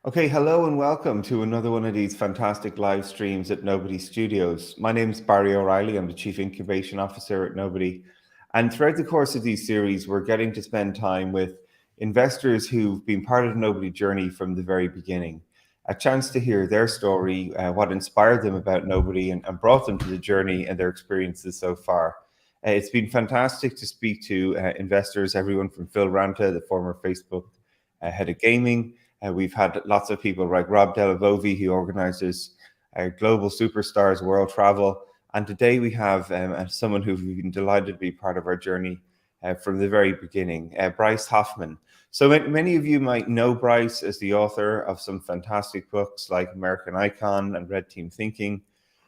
Okay, hello and welcome to another one of these fantastic live streams at Nobody Studios. My name is Barry O'Reilly. I'm the Chief Incubation Officer at Nobody. And throughout the course of these series, we're getting to spend time with investors who've been part of the Nobody journey from the very beginning. A chance to hear their story, what inspired them about Nobody and brought them to the journey and their experiences so far. It's been fantastic to speak to investors, everyone from Phil Ranta, the former Facebook head of gaming. We've had lots of people like Rob Delavovi, who organizes Global Superstars World Travel. And today we have someone who's been delighted to be part of our journey from the very beginning, Bryce Hoffman. So many of you might know Bryce as the author of some fantastic books like American Icon and Red Team Thinking.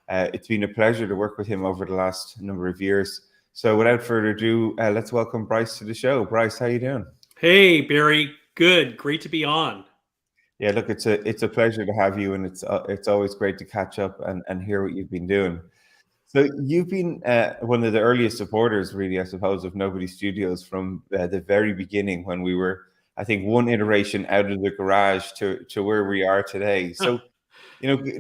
It's been a pleasure to work with him over the last number of years. So without further ado, let's welcome Bryce to the show. Bryce, how you doing? Hey, Barry. Good. Great to be on. Yeah, look, it's a pleasure to have you, and it's always great to catch up and hear what you've been doing. So you've been one of the earliest supporters, really, I suppose, of Nobody Studios from the very beginning, when we were, I think, one iteration out of the garage to where we are today. So,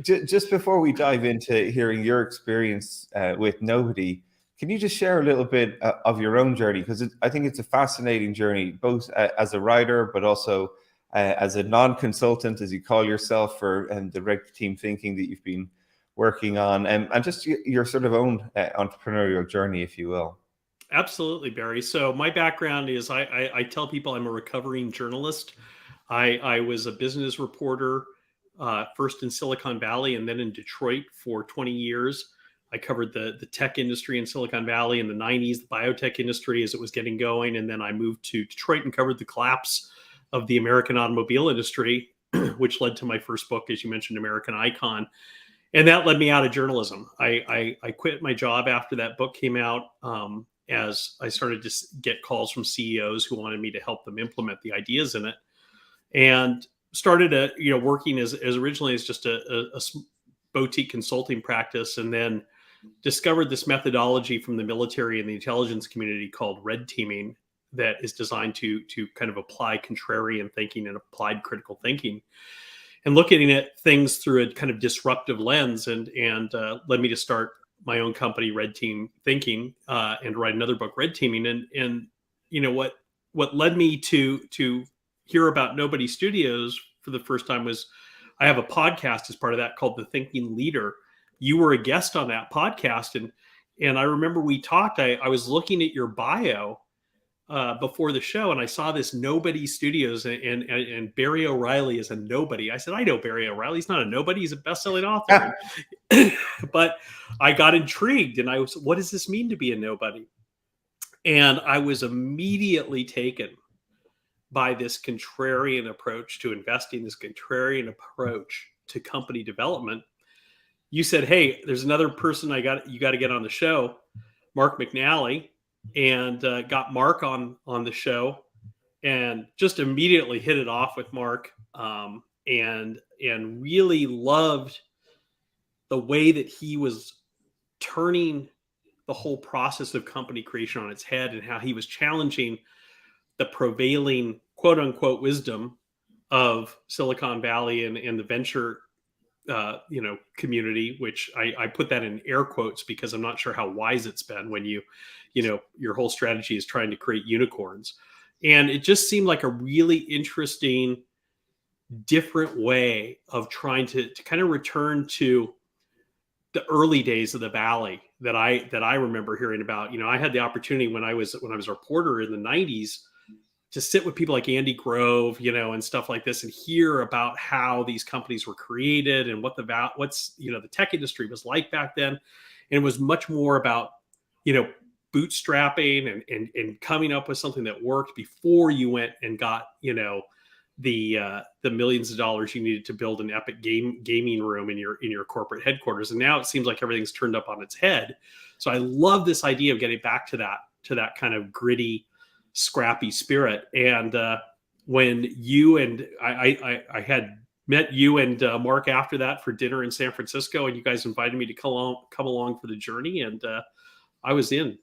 just before we dive into hearing your experience with Nobody, can you just share a little bit of your own journey? Because I think it's a fascinating journey, both as a writer, but also as a non-consultant, as you call yourself, for and the Red Team Thinking that you've been working on, and just your sort of own entrepreneurial journey, if you will. Absolutely, Barry. So my background is I tell people I'm a recovering journalist. I was a business reporter, first in Silicon Valley and then in Detroit for 20 years. I covered the tech industry in Silicon Valley in the 90s, the biotech industry as it was getting going. And then I moved to Detroit and covered the collapse of the American automobile industry, which led to my first book, as you mentioned, American Icon. And that led me out of journalism. I quit my job after that book came out, as I started to get calls from CEOs who wanted me to help them implement the ideas in it, and started working as originally as just a boutique consulting practice, and then discovered this methodology from the military and the intelligence community called red teaming that is designed to kind of apply contrarian thinking and applied critical thinking, and looking at things through a kind of disruptive lens, and led me to start my own company, Red Team Thinking, and write another book, Red Teaming. And what led me to hear about Nobody Studios for the first time was I have a podcast as part of that called The Thinking Leader. You were a guest on that podcast, and I remember we talked. I was looking at your bio before the show, and I saw this Nobody Studios, and Barry O'Reilly is a nobody. I said, I know Barry O'Reilly. He's not a nobody. He's a best-selling author. But I got intrigued, and I was, what does this mean to be a nobody? And I was immediately taken by this contrarian approach to investing, this contrarian approach to company development. You said, hey, there's another person you got to get on the show, Mark McNally, and got Mark on the show, and just immediately hit it off with Mark, and really loved the way that he was turning the whole process of company creation on its head, and how he was challenging the prevailing quote unquote wisdom of Silicon Valley and the venture community, which I put that in air quotes because I'm not sure how wise it's been when your whole strategy is trying to create unicorns. And it just seemed like a really interesting, different way of trying to kind of return to the early days of the Valley that I remember hearing about. I had the opportunity when I was a reporter in the 90s to sit with people like Andy Grove, and stuff like this, and hear about how these companies were created and what's the tech industry was like back then. And it was much more about, bootstrapping and coming up with something that worked before you went and got, the millions of dollars you needed to build an epic gaming room in your corporate headquarters. And now it seems like everything's turned up on its head. So I love this idea of getting back to that kind of gritty, scrappy spirit. And when you and I had met you and Mark after that for dinner in San Francisco, and you guys invited me to come along for the journey, and I was in.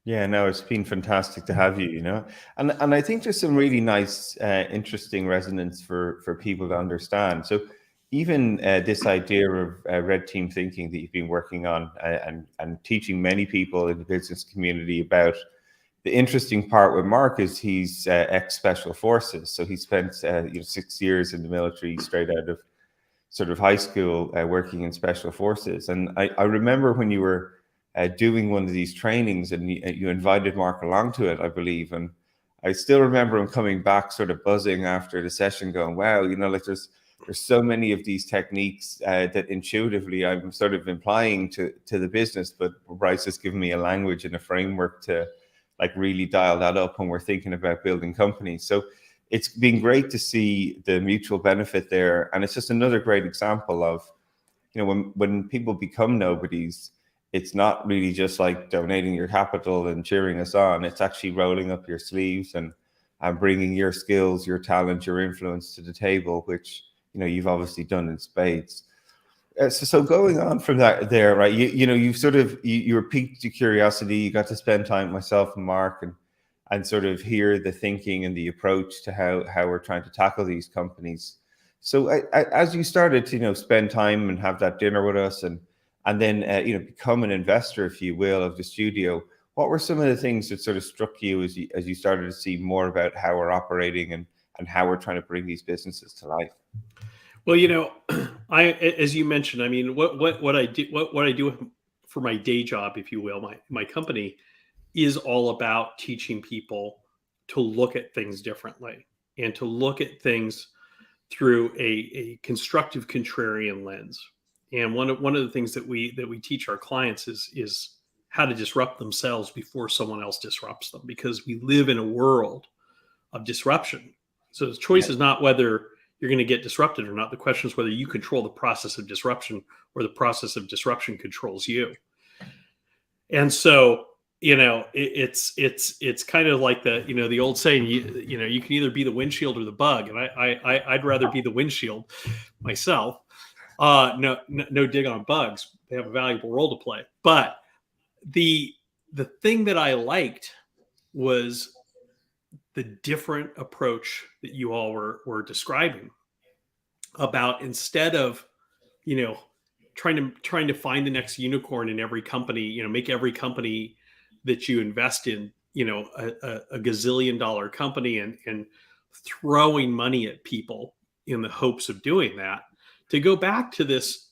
Yeah, no, it's been fantastic to have you, you know. And I think there's some really nice, interesting resonance for people to understand. So even this idea of red team thinking that you've been working on and teaching many people in the business community about. The interesting part with Mark is he's ex special forces, so he spent 6 years in the military straight out of sort of high school working in special forces. And I remember when you were doing one of these trainings and you invited Mark along to it, I believe. And I still remember him coming back sort of buzzing after the session going, wow, like there's so many of these techniques that intuitively I'm sort of implying to the business, but Bryce has given me a language and a framework to like really dial that up when we're thinking about building companies. So it's been great to see the mutual benefit there. And it's just another great example of, when people become nobodies, it's not really just like donating your capital and cheering us on. It's actually rolling up your sleeves and bringing your skills, your talent, your influence to the table, which, you've obviously done in spades. So going on from that there, right, you've sort of, you were piqued to curiosity, you got to spend time with myself and Mark and sort of hear the thinking and the approach to how we're trying to tackle these companies. So as you started to spend time and have that dinner with us and then become an investor, if you will, of the studio, what were some of the things that sort of struck you as you started to see more about how we're operating and how we're trying to bring these businesses to life? Well, as you mentioned, I mean, what I do, what I do for my day job, if you will, my company is all about teaching people to look at things differently and to look at things through a constructive contrarian lens. And one of the things that we teach our clients is how to disrupt themselves before someone else disrupts them, because we live in a world of disruption. So the choice is not whether you're going to get disrupted or not. The question is whether you control the process of disruption or the process of disruption controls you. And so, it's kind of like the old saying, you can either be the windshield or the bug. And I'd rather be the windshield myself. No dig on bugs. They have a valuable role to play. But the thing that I liked was the different approach that you all were describing about, instead of, trying to find the next unicorn in every company, make every company that you invest in, a gazillion-dollar company and throwing money at people in the hopes of doing that. To go back to this,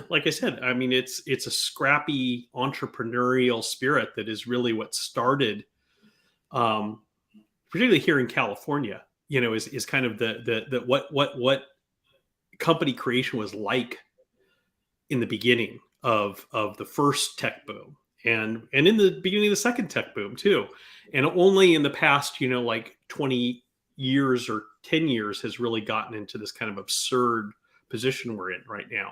like I said, I mean, it's a scrappy entrepreneurial spirit that is really what started, particularly here in California, is kind of the what company creation was like in the beginning of the first tech boom, and in the beginning of the second tech boom too. And only in the past, like 20 years or 10 years has really gotten into this kind of absurd position we're in right now.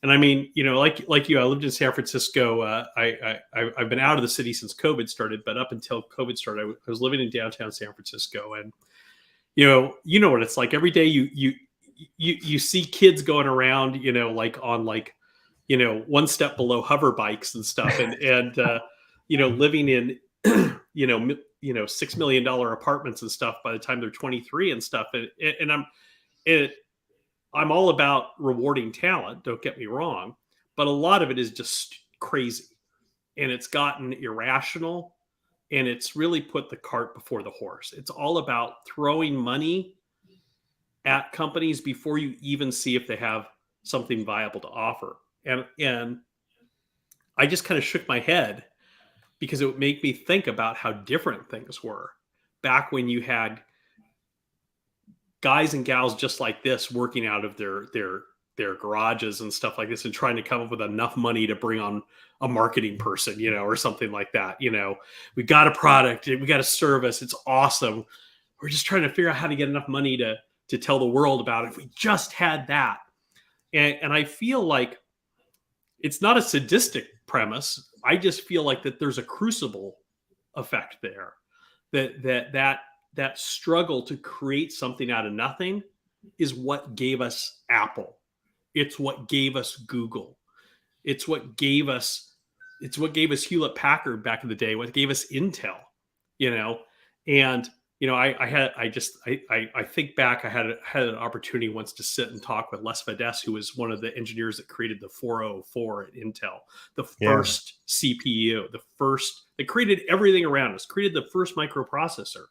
And I mean, like you, I lived in San Francisco. I've been out of the city since COVID started, but up until COVID started, I was living in downtown San Francisco. And you know what it's like. Every day you see kids going around, like on like, one step below hover bikes and stuff, and living in $6 million apartments and stuff by the time they're 23 and stuff. And I'm all about rewarding talent, don't get me wrong, but a lot of it is just crazy, and it's gotten irrational, and it's really put the cart before the horse. It's all about throwing money at companies before you even see if they have something viable to offer. And I just kind of shook my head, because it would make me think about how different things were back when you had guys and gals just like this working out of their garages and stuff like this, and trying to come up with enough money to bring on a marketing person, or something like that. We got a product, we got a service, it's awesome. We're just trying to figure out how to get enough money to tell the world about it. If we just had that. And I feel like it's not a sadistic premise. I just feel like that there's a crucible effect there, that struggle to create something out of nothing is what gave us Apple. It's what gave us Google. It's what gave us it's what gave us Hewlett Packard back in the day, what gave us Intel, you know. And I think back, I had an opportunity once to sit and talk with Les Vadès, who was one of the engineers that created the 404 at Intel, the Yeah. first CPU, they created everything around us, created the first microprocessor.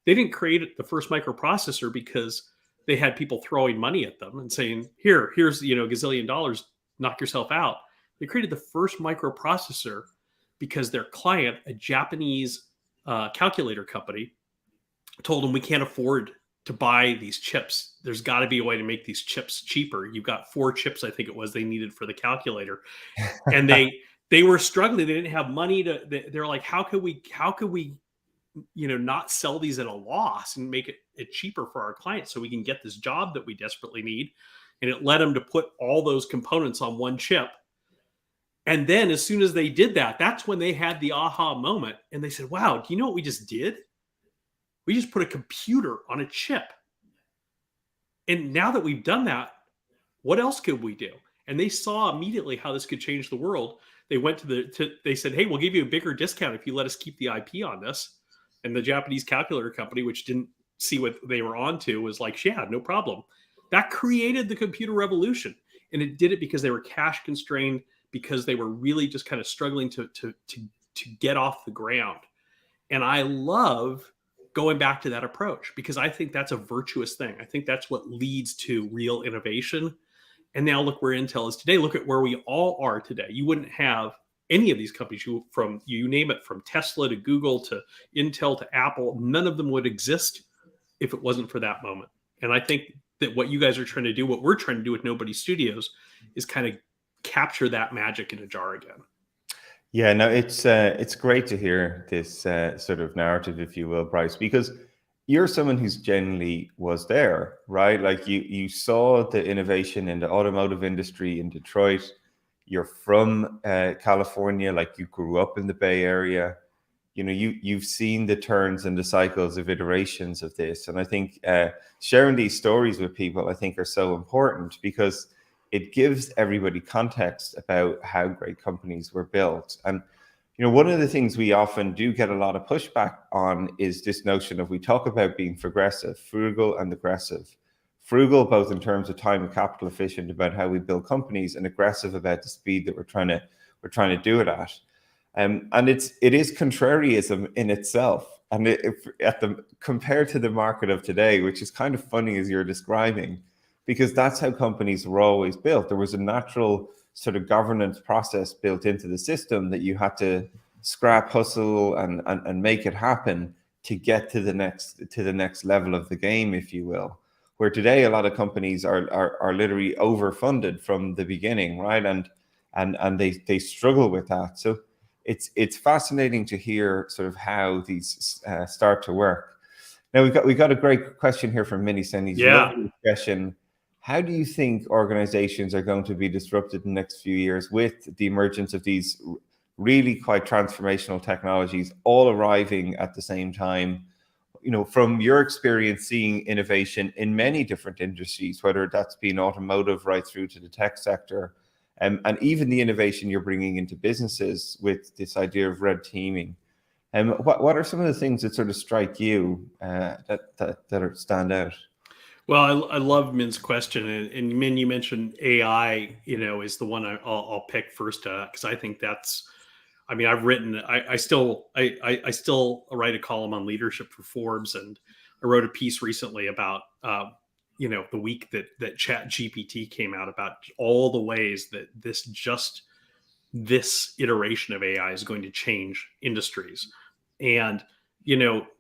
They didn't create the first microprocessor because they had people throwing money at them and saying, here's, a gazillion dollars, knock yourself out. They created the first microprocessor because their client, a Japanese calculator company, told them, we can't afford to buy these chips. There's got to be a way to make these chips cheaper. You've got 4 chips, I think it was, they needed for the calculator. And they were struggling. They didn't have money they're like, how could we not sell these at a loss and make it cheaper for our clients so we can get this job that we desperately need. And it led them to put all those components on one chip. And then as soon as they did that, that's when they had the aha moment. And they said, wow, do you know what we just did? We just put a computer on a chip. And now that we've done that, what else could we do? And they saw immediately how this could change the world. They went they said, hey, we'll give you a bigger discount if you let us keep the IP on this. And the Japanese calculator company, which didn't see what they were onto, was like, yeah, no problem. That created the computer revolution. And it did it because they were cash constrained, because they were really just kind of struggling to get off the ground. And I love going back to that approach, because I think that's a virtuous thing. I think that's what leads to real innovation. And now look where Intel is today. Look at where we all are today. You wouldn't have any of these companies, you name it, from Tesla to Google to Intel to Apple, none of them would exist if it wasn't for that moment. And I think that what you guys are trying to do, what we're trying to do with Nobody Studios, is kind of capture that magic in a jar again. Yeah, no, it's great to hear this sort of narrative, if you will, Bryce, because you're someone who's genuinely was there, right? Like you saw the innovation in the automotive industry in Detroit. You're from California, like you grew up in the Bay Area. You've seen the turns and the cycles of iterations of this, and I think sharing these stories with people, I think, are so important, because it gives everybody context about how great companies were built. And one of the things we often do get a lot of pushback on is this notion of, we talk about being progressive, frugal and aggressive. Frugal both in terms of time and capital efficient about how we build companies, and aggressive about the speed that we're trying to do it at. And it is contrarianism in itself. And compared to the market of today, which is kind of funny as you're describing, because that's how companies were always built. There was a natural sort of governance process built into the system that you had to scrap, hustle, and make it happen to get to the next level of the game, if you will. Where today a lot of companies are literally overfunded from the beginning, right? And they struggle with that. So it's fascinating to hear sort of how these start to work. Now we got a great question here from Minnie Sendy's lovely question. How do you think organizations are going to be disrupted in the next few years with the emergence of these really quite transformational technologies all arriving at the same time? From your experience seeing innovation in many different industries, whether that's been automotive right through to the tech sector, and even the innovation you're bringing into businesses with this idea of red teaming. What are some of the things that sort of strike you that stand out? Well, I love Min's question, and Min, you mentioned AI. Is the one I'll pick first, because I think that's. I mean, I've written. I still write a column on leadership for Forbes, and I wrote a piece recently about the week that Chat GPT came out, about all the ways that this iteration of AI is going to change industries. And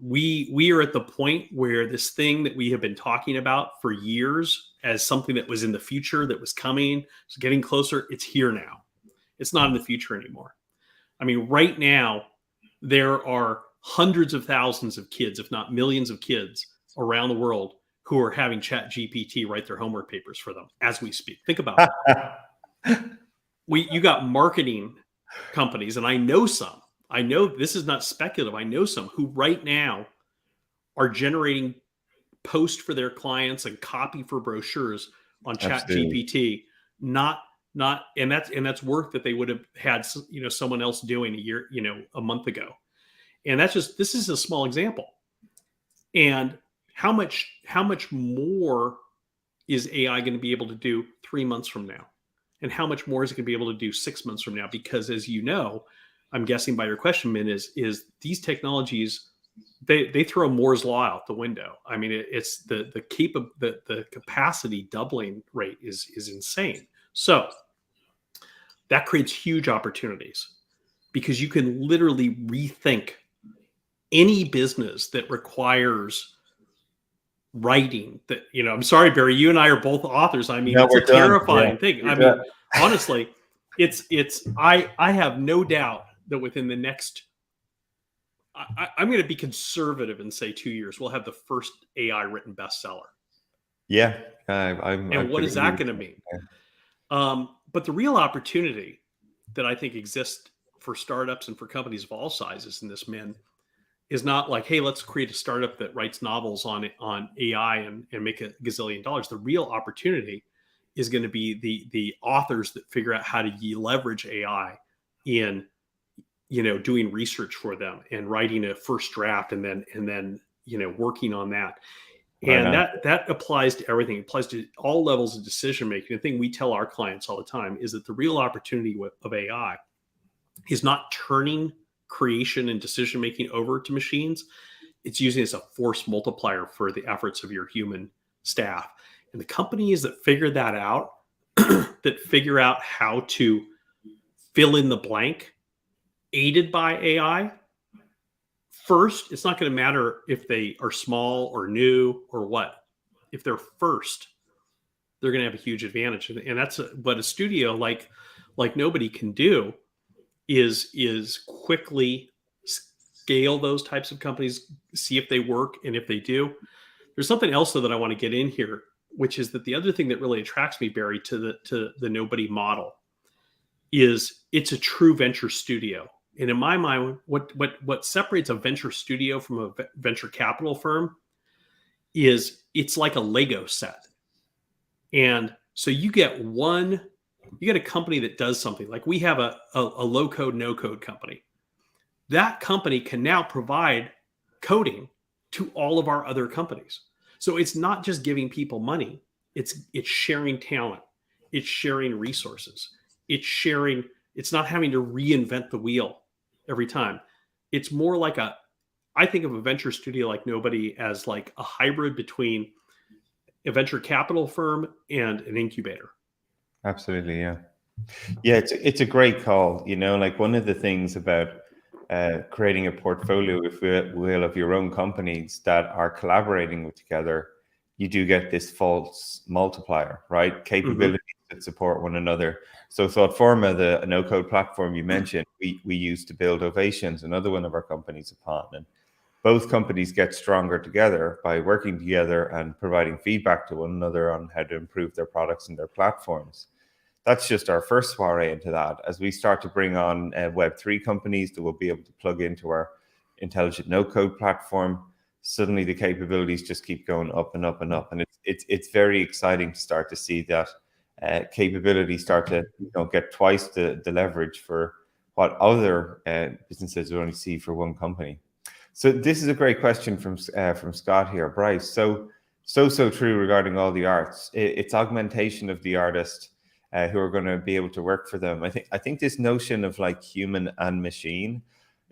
we are at the point where this thing that we have been talking about for years as something that was in the future, that was coming, it's getting closer. It's here now. It's not in the future anymore. I mean, right now, there are hundreds of thousands of kids, if not millions of kids around the world, who are having Chat GPT write their homework papers for them as we speak. Think about it. You got marketing companies, and I know some. I know this is not speculative. I know some who right now are generating posts for their clients and copy for brochures on Chat GPT, not and that's work that they would have had, someone else doing a month ago. And this is a small example. And how much more is AI going to be able to do 3 months from now? And how much more is it going to be able to do 6 months from now? Because as you know, I'm guessing by your question, Min, is these technologies, they throw Moore's law out the window. I mean, it's the capacity doubling rate is insane. So that creates huge opportunities because you can literally rethink any business that requires writing. That, I'm sorry, Barry, you and I are both authors. I mean, No, it's a we're done. terrifying Yeah, thing. we're I done. mean, honestly, I have no doubt that within the next, I'm going to be conservative and say 2 years, we'll have the first AI written bestseller. Yeah, And what is that going to mean? But the real opportunity that I think exists for startups and for companies of all sizes in this, Min, is not like, hey, let's create a startup that writes novels on AI and make a gazillion dollars. The real opportunity is going to be the authors that figure out how to leverage AI in doing research for them and writing a first draft and then working on that. And that applies to everything. It applies to all levels of decision making. The thing we tell our clients all the time is that the real opportunity of AI is not turning creation and decision making over to machines. It's using it as a force multiplier for the efforts of your human staff. And the companies that figure that out, that figure out how to fill in the blank, aided by AI, first, it's not going to matter if they are small or new or what. If they're first, they're going to have a huge advantage. And that's what a studio like Nobody can do is quickly scale those types of companies, see if they work, and if they do. There's something else though that I want to get in here, which is that the other thing that really attracts me, Barry, to the Nobody model is it's a true venture studio. And in my mind, what separates a venture studio from a venture capital firm is it's like a Lego set. And so you get a company that does something like we have a low code, no code company. That company can now provide coding to all of our other companies. So it's not just giving people money. It's sharing talent. It's sharing resources. It's not having to reinvent the wheel every time. It's more like I think of a venture studio like Nobody as like a hybrid between a venture capital firm and an incubator. Absolutely, yeah. Yeah, it's a great call. Like one of the things about creating a portfolio, if you will, of your own companies that are collaborating with together, you do get this false multiplier, right? Capabilities that support one another. So ThoughtForma, the no-code platform you mentioned, we use to build Ovations, another one of our companies upon. And both companies get stronger together by working together and providing feedback to one another on how to improve their products and their platforms. That's just our first soiree into that. As we start to bring on Web3 companies that will be able to plug into our intelligent no-code platform, suddenly the capabilities just keep going up and up and up. And it's very exciting to start to see that capabilities start to get twice the leverage for what other businesses would only see for one company. So this is a great question from Scott here, Bryce. So true regarding all the arts. It's augmentation of the artist who are going to be able to work for them. I think this notion of like human and machine,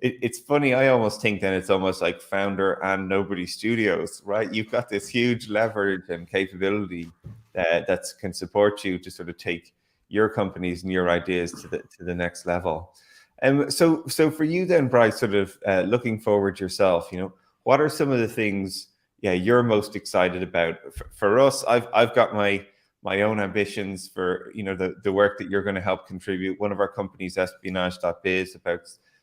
it's funny. I almost think that it's almost like founder and Nobody Studios, right? You've got this huge leverage and capability that can support you to sort of take your companies and your ideas to the next level. So for you then, Bryce, sort of looking forward yourself, what are some of the things you're most excited about? For us, I've got my own ambitions for the work that you're going to help contribute. One of our companies, espionage.biz, about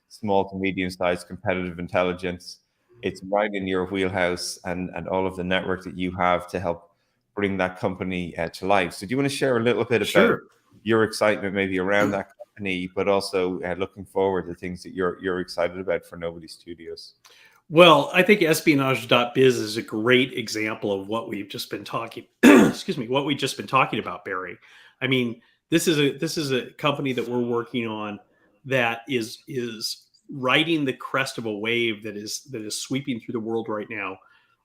small to medium-sized competitive intelligence. It's right in your wheelhouse and all of the network that you have to help bring that company to life. So do you want to share a little bit about your excitement maybe around that company, but also looking forward to things that you're excited about for Nobody Studios? Well, I think espionage.biz is a great example of what we've just been talking, what we've just been talking about, Barry. I mean, This is a company that we're working on that is riding the crest of a wave that is sweeping through the world right now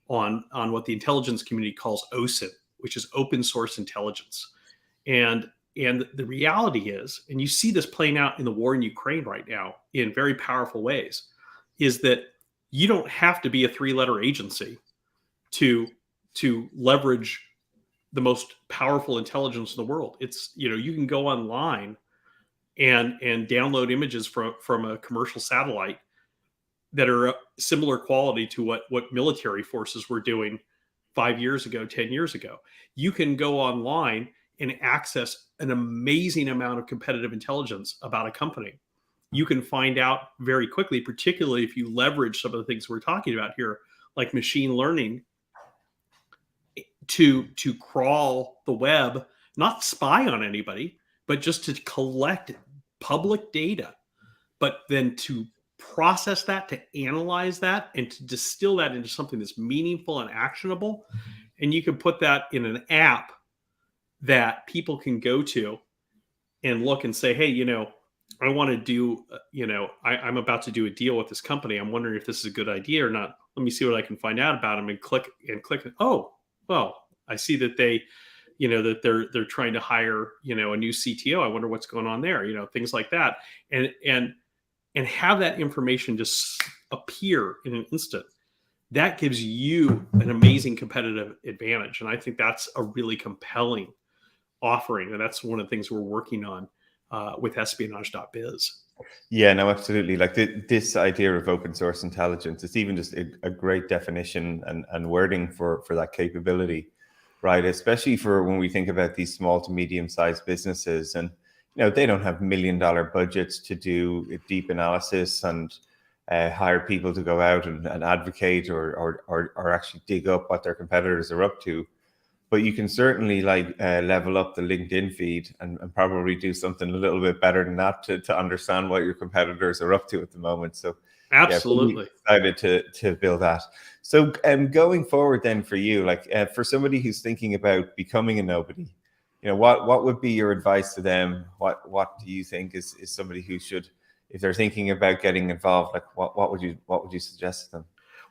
on what the intelligence community calls OSINT, which is open source intelligence. And the reality is, and you see this playing out in the war in Ukraine right now in very powerful ways, is that you don't have to be a 3-letter agency to leverage the most powerful intelligence in the world. It's, you can go online and download images from a commercial satellite that are similar quality to what military forces were doing 5 years ago, 10 years ago. You can go online and access an amazing amount of competitive intelligence about a company. You can find out very quickly, particularly if you leverage some of the things we're talking about here, like machine learning, to crawl the web, not spy on anybody, but just to collect public data, but then to process that, to analyze that, and to distill that into something that's meaningful and actionable. And you can put that in an app that people can go to and look and say, hey, I want to do, I'm about to do a deal with this company. I'm wondering if this is a good idea or not. Let me see what I can find out about them, and click. Oh, well, I see that that they're trying to hire, a new CTO. I wonder what's going on there, things like that. And have that information just appear in an instant. That gives you an amazing competitive advantage. And I think that's a really compelling offering. And that's one of the things we're working on with espionage.biz. Yeah, no, absolutely. Like this idea of open source intelligence, it's even just a great definition and wording for that capability, right? Especially for when we think about these small to medium sized businesses, and they don't have $1 million budgets to do a deep analysis and hire people to go out and advocate or actually dig up what their competitors are up to. But you can certainly level up the LinkedIn feed and probably do something a little bit better than that to understand what your competitors are up to at the moment. So absolutely excited to build that. So going forward then for you, for somebody who's thinking about becoming a nobody, what would be your advice to them? What do you think is somebody who should, if they're thinking about getting involved, what would you suggest to them?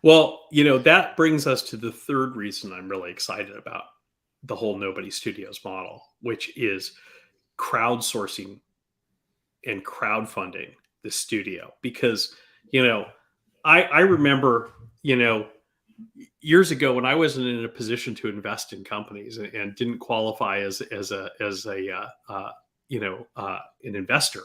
Well, that brings us to the third reason I'm really excited about the whole Nobody Studios model, which is crowdsourcing and crowdfunding the studio. Because, I remember, years ago when I wasn't in a position to invest in companies and didn't qualify as an investor,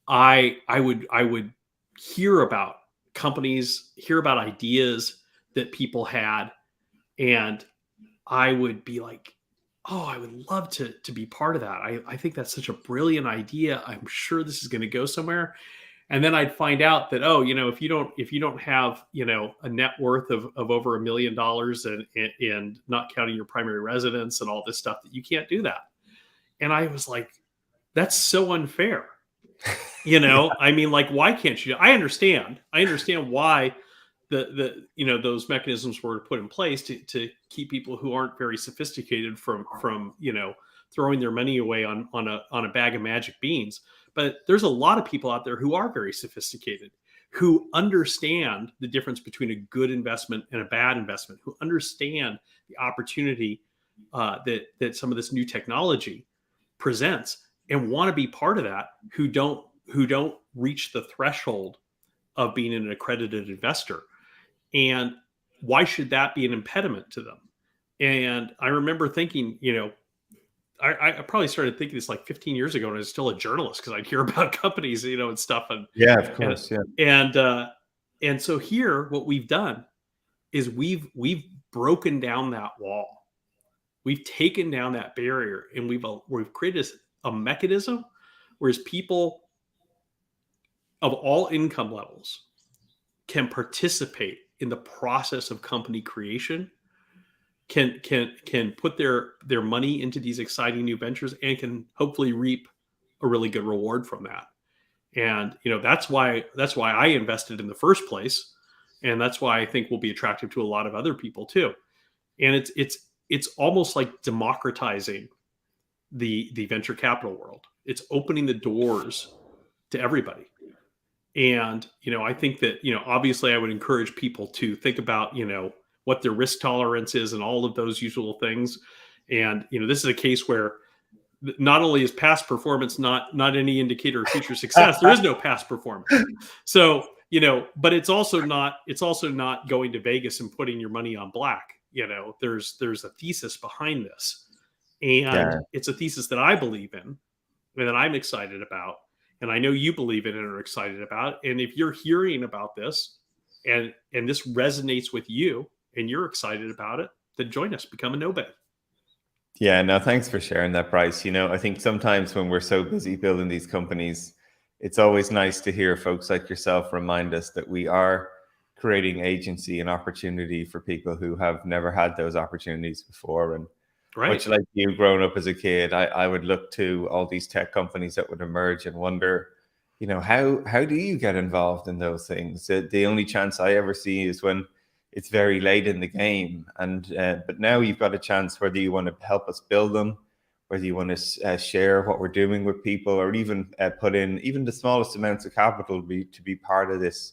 I would hear about companies, hear about ideas that people had, and I would be like, oh, I would love to be part of that. I think that's such a brilliant idea. I'm sure this is going to go somewhere. And then I'd find out that, if you don't have, a net worth of over $1 million and not counting your primary residence and all this stuff, that you can't do that. And I was like, that's so unfair. I mean, why can't you? I understand why those mechanisms were put in place to keep people who aren't very sophisticated from throwing their money away on a bag of magic beans. But there's a lot of people out there who are very sophisticated, who understand the difference between a good investment and a bad investment, who understand the opportunity that some of this new technology presents, and want to be part of that, who don't reach the threshold of being an accredited investor. And why should that be an impediment to them? And I remember thinking, I probably started thinking this 15 years ago when I was still a journalist, because I'd hear about companies, and stuff. And yeah, of course, and so here, what we've done is we've broken down that wall. We've taken down that barrier, and we've created a mechanism whereas people of all income levels can participate in the process of company creation, can put their money into these exciting new ventures, and can hopefully reap a really good reward from that. And that's why I invested in the first place, and that's why I think will be attractive to a lot of other people too. And it's almost like democratizing the venture capital world. It's opening the doors to everybody. And, I think that, obviously I would encourage people to think about, what their risk tolerance is and all of those usual things. And, this is a case where not only is past performance not any indicator of future success, there is no past performance. So, but it's also not going to Vegas and putting your money on black. There's a thesis behind this. And it's a thesis that I believe in and that I'm excited about. And I know you believe in it and are excited about it. And if you're hearing about this and this resonates with you and you're excited about it, then join us, become a nobody. Yeah, no, thanks for sharing that, Bryce. I think sometimes when we're so busy building these companies, it's always nice to hear folks like yourself remind us that we are creating agency and opportunity for people who have never had those opportunities before. And much like you growing up as a kid, I would look to all these tech companies that would emerge and wonder, how do you get involved in those things? The only chance I ever see is when it's very late in the game. But now you've got a chance, whether you want to help us build them, whether you want to share what we're doing with people, or even put in even the smallest amounts of capital to be part of this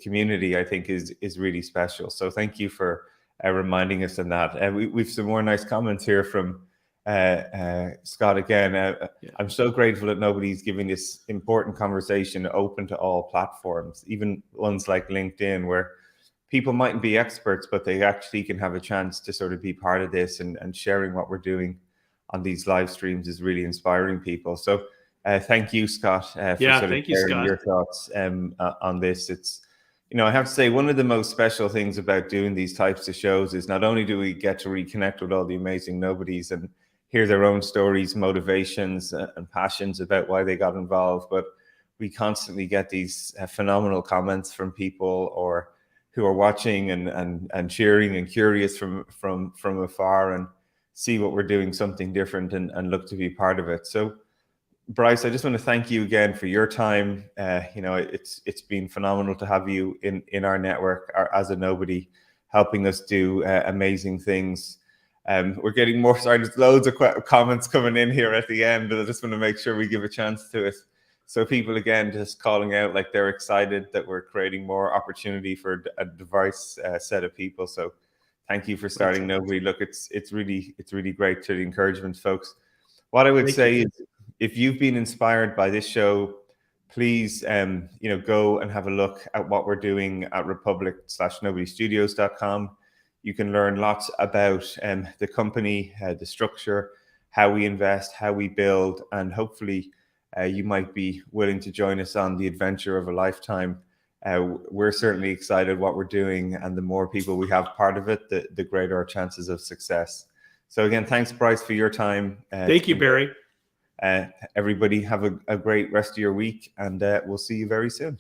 community, I think is really special. So thank you for reminding us of that. We've some more nice comments here from Scott again. I'm so grateful that nobody's giving this important conversation open to all platforms, even ones like LinkedIn, where people mightn't be experts, but they actually can have a chance to sort of be part of this, and sharing what we're doing on these live streams is really inspiring people. So thank you, Scott, for sort of sharing your thoughts on this. It's, I have to say, one of the most special things about doing these types of shows is not only do we get to reconnect with all the amazing nobodies and hear their own stories, motivations, and passions about why they got involved, but we constantly get these phenomenal comments from people or who are watching and cheering and curious from afar and see what we're doing something different and look to be part of it. So Bryce, I just want to thank you again for your time. It's been phenomenal to have you in our network as a nobody, helping us do amazing things. We're getting more, sorry, there's loads of comments coming in here at the end, but I just want to make sure we give a chance to it. So people, again, just calling out like they're excited that we're creating more opportunity for a diverse set of people. So thank you for starting Nobody. Look, it's really great to the encouragement, folks. What I would say is, if you've been inspired by this show, please go and have a look at what we're doing at republic/nobodystudios.com. You can learn lots about the company, the structure, how we invest, how we build, and hopefully you might be willing to join us on the adventure of a lifetime. We're certainly excited what we're doing, and the more people we have part of it, the greater our chances of success. So again, thanks, Bryce, for your time. Thank you, Barry. Everybody have a great rest of your week, and we'll see you very soon.